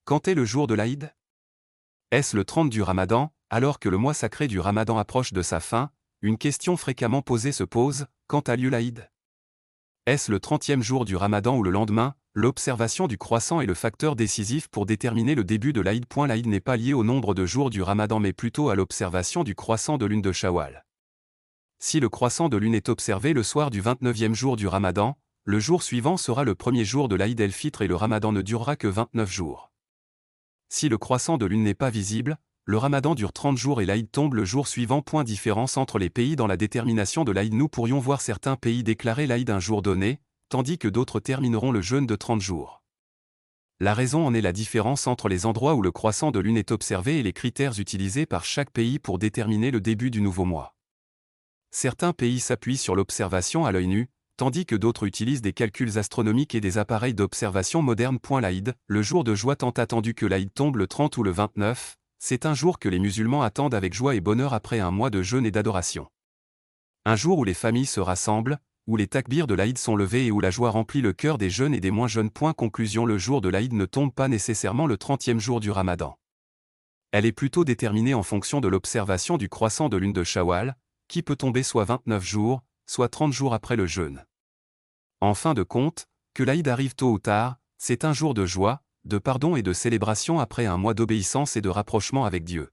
Quand est le jour de l'Aïd? Est-ce le 30 du Ramadan, alors que le mois sacré du Ramadan approche de sa fin? Une question fréquemment posée se pose, quand a lieu l'Aïd? Est-ce le 30e jour du Ramadan ou le lendemain? L'observation du croissant est le facteur décisif pour déterminer le début de l'Aïd. L'Aïd n'est pas lié au nombre de jours du Ramadan mais plutôt à l'observation du croissant de lune de Shawwal. Si le croissant de lune est observé le soir du 29e jour du Ramadan, le jour suivant sera le premier jour de l'Aïd el-Fitr et le Ramadan ne durera que 29 jours. Si le croissant de lune n'est pas visible, le Ramadan dure 30 jours et l'Aïd tombe le jour suivant. Différence entre les pays dans la détermination de l'Aïd. Nous pourrions voir certains pays déclarer l'Aïd un jour donné, tandis que d'autres termineront le jeûne de 30 jours. La raison en est la différence entre les endroits où le croissant de lune est observé et les critères utilisés par chaque pays pour déterminer le début du nouveau mois. Certains pays s'appuient sur l'observation à l'œil nu, tandis que d'autres utilisent des calculs astronomiques et des appareils d'observation modernes. L'Aïd, le jour de joie tant attendu que l'Aïd tombe le 30 ou le 29, c'est un jour que les musulmans attendent avec joie et bonheur après un mois de jeûne et d'adoration. Un jour où les familles se rassemblent, où les takbirs de l'Aïd sont levés et où la joie remplit le cœur des jeunes et des moins jeunes. Conclusion: le jour de l'Aïd ne tombe pas nécessairement le 30e jour du Ramadan. Elle est plutôt déterminée en fonction de l'observation du croissant de lune de Shawwal, qui peut tomber soit 29 jours, soit 30 jours après le jeûne. En fin de compte, que l'Aïd arrive tôt ou tard, c'est un jour de joie, de pardon et de célébration après un mois d'obéissance et de rapprochement avec Dieu.